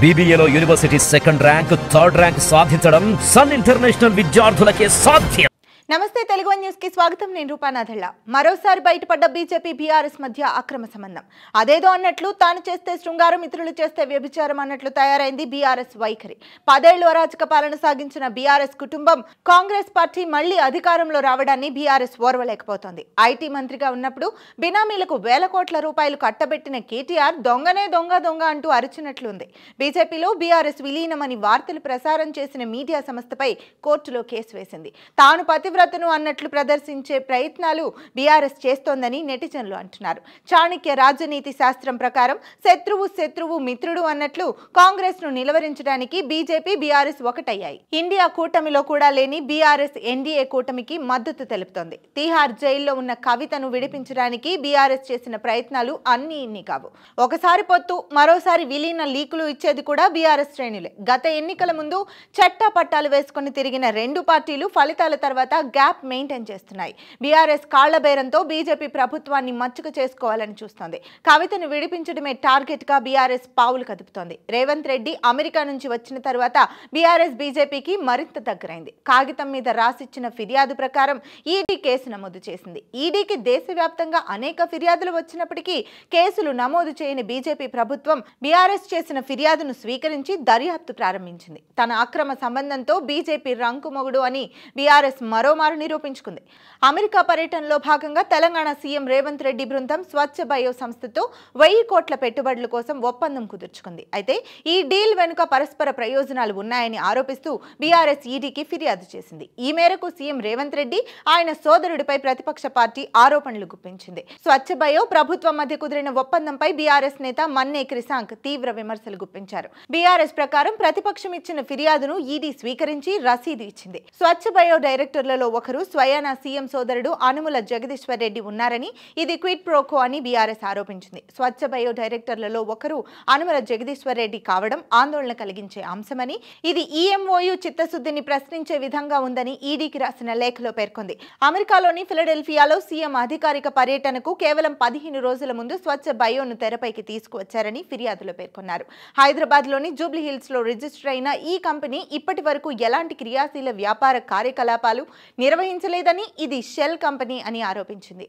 BBAలో university second rank third rank సాధించడం sun international విద్యార్థులకే సాధ్యం. నమస్తే తెలుగు వన్ న్యూస్ కి స్వాగతం. నేను రూపానాథళ్ళ. మరోసారి బయటపడ్డ బీజేపీ బీఆర్ఎస్ మధ్య అక్రమ సంబంధం. అదేదో అన్నట్లు తాను చేస్తే శృంగారం, ఇతరులు చేస్తే వ్యభిచారం అన్నట్లు తయారైంది బీఆర్ఎస్ వైఖరి. 10 ఏళ్లు అరాచక పాలన సాగించిన బీఆర్ఎస్ కుటుంబం కాంగ్రెస్ పార్టీ మళ్లీ అధికారంలో రావడాన్ని బీఆర్ఎస్ ఓర్వలేకపోతోంది. ఐటీ మంత్రిగా ఉన్నప్పుడు బినామీలకు వేల కోట్ల రూపాయలు కట్టబెట్టిన కేటీఆర్ దొంగనే దొంగ దొంగ అంటూ అరిచినట్లుంది. బీజేపీలో బీఆర్ఎస్ విలీనమని వార్తలు ప్రసారం చేసిన మీడియా సంస్థపై కోర్టులో కేసు వేసింది. తాను పతివ్రతను అన్నట్లు ప్రదర్శించే ప్రయత్నాలు బీఆర్ఎస్ చేస్తోందని నెటిజన్లు అంటున్నారు. చాణక్య రాజనీతి శాస్త్రం ప్రకారం శత్రువు మిత్రుడు అన్నట్లు కాంగ్రెస్ ను నిలవరించడానికి బీజేపీ బీఆర్ఎస్ ఒకటయ్యాయి. ఇండియా కూటమిలో కూడా లేని బీఆర్ఎస్ ఎన్డీఏ కూటమికి మద్దతు తెలుపుతోంది. తీహార్ జైల్లో ఉన్న కవితను విడిపించడానికి బీఆర్ఎస్ చేసిన ప్రయత్నాలు అన్ని ఇన్ని కావు. ఒకసారి పొత్తు, మరోసారి విలీన లీకులు ఇచ్చేది కూడా బీఆర్ఎస్ శ్రేణులే. గత ఎన్నికల ముందు చట్టా పట్టాలు వేసుకుని తిరిగిన రెండు పార్టీలు ఫలితాల తర్వాత గ్యాప్ మెయింటైన్ చేస్తున్నాయి. బీఆర్ఎస్ కాళ్ల బేరంతో బీజేపీ ప్రభుత్వాన్ని మచ్చుక చేసుకోవాలని చూస్తోంది. కవితను విడిపించడమే టార్గెట్ గా బీఆర్ఎస్ పావులు కదుపుతోంది. రేవంత్ రెడ్డి అమెరికా నుంచి వచ్చిన తర్వాత బీఆర్ఎస్ బీజేపీకి మరింత దగ్గరైంది. కాగితం మీద రాసిచ్చిన ఫిర్యాదు ప్రకారం ఈడీ కేసు నమోదు చేసింది. ఈడీకి దేశవ్యాప్తంగా అనేక ఫిర్యాదులు వచ్చినప్పటికీ కేసులు నమోదు చేయని బీజేపీ ప్రభుత్వం బీఆర్ఎస్ చేసిన ఫిర్యాదును స్వీకరించి దర్యాప్తు ప్రారంభించింది. తన అక్రమ సంబంధంతో బీజేపీ రంకుమొగుడు అని బీఆర్ఎస్ మరోమారు నిరూపించుకుంది. అమెరికా పర్యటనలో భాగంగా తెలంగాణ సీఎం రేవంత్ రెడ్డి బృందం స్వచ్ఛ బయో సంస్థతో 1000 కోట్ల పెట్టుబడుల కోసం ఒప్పందం కుదుర్చుకుంది. అయితే ఈ డీల్ వెనుక పరస్పర ప్రయోజనాలు ఉన్నాయని ఆరోపిస్తూ బీఆర్ఎస్ ఈడీకి ఫిర్యాదు చేసింది. ఈ మేరకు సీఎం రేవంత్ రెడ్డి ఆయన సోదరుడిపై ప్రతిపక్ష పార్టీ ఆరోపణలు గుప్పించింది. స్వచ్ఛ బయో ప్రభుత్వం మధ్య కుదిరిన ఒప్పందంపై బీఆర్ఎస్ నేత మన్నే క్రిసాంక్ తీవ్ర విమర్శలు గుప్పించారు. బీఆర్ఎస్ ప్రకారం ప్రతిపక్షం ఇచ్చిన ఫిర్యాదును ఈడీ స్వీకరించి రసీదు ఇచ్చింది. స్వచ్ఛ బయో డైరెక్టర్లలో ఒకరు స్వయాన సీఎం సోదరుడు అనుముల జగదీశ్వర్ రెడ్డి ఉన్నారని, ఇది క్విడ్ ప్రోకో అని బీఆర్ఎస్ ఆరోపించింది. స్వచ్ఛ బయో డైరెక్టర్లలో ఒకరు అనుముల జగదీశ్వర్ రెడ్డి కావడం ఆందోళన కలిగించే అంశమని, ఇది ఈఎంఓయు చిత్తశుద్ధిని ప్రశ్నించే విధంగా ఉందని ఈడీకి రాసిన లేఖలో పేర్కొంది. అమెరికాలోని ఫిలడెల్ఫియాలో సీఎం అధికారిక పర్యటనకు కేవలం 15 రోజుల ముందు స్వచ్ఛ బయోను తెరపైకి తీసుకువచ్చారని ఫిర్యాదులో పేర్కొన్నారు. హైదరాబాద్లోని జూబ్లీహిల్స్ లో రిజిస్టర్ అయిన ఈ కంపెనీ ఇప్పటి వరకు ఎలాంటి క్రియాశీల వ్యాపార కార్యకలాపాలు నిర్వహించలేదని, ఇది షెల్ కంపెనీ అని ఆరోపించింది.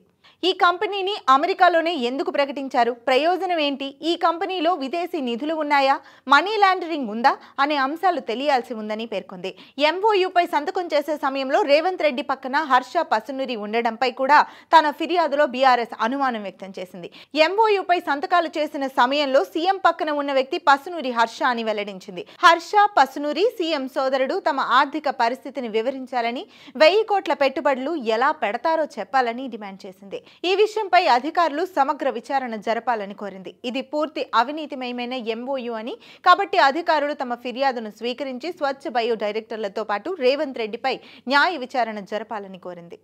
ఈ కంపెనీని అమెరికాలోనే ఎందుకు ప్రకటించారు? ప్రయోజనం ఏంటి? ఈ కంపెనీలో విదేశీ నిధులు ఉన్నాయా? మనీ లాండరింగ్ ఉందా అనే అంశాలు తెలియాల్సి ఉందని పేర్కొంది. ఎంఓయూపై సంతకం చేసే సమయంలో రేవంత్ రెడ్డి పక్కన హర్ష పసునూరి ఉండడంపై కూడా తన ఫిర్యాదులో బీఆర్ఎస్ అనుమానం వ్యక్తం చేసింది. ఎంఓయూపై సంతకాలు చేసిన సమయంలో సీఎం పక్కన ఉన్న వ్యక్తి పసునూరి హర్ష అని వెల్లడించింది. హర్ష పసునూరి సీఎం సోదరుడు తమ ఆర్థిక పరిస్థితిని వివరించాలని, 1000 కోట్ల పెట్టుబడులు ఎలా పెడతారో చెప్పాలని డిమాండ్ చేసింది. ఈ విషయంపై అధికారులు సమగ్ర విచారణ జరపాలని కోరింది. ఇది పూర్తి అవినీతిమయమైన ఎంఓయూ అని, కాబట్టి అధికారులు తమ ఫిర్యాదును స్వీకరించి స్వచ్ఛ బయో డైరెక్టర్లతో పాటు రేవంత్ రెడ్డిపై న్యాయ విచారణ జరపాలని కోరింది.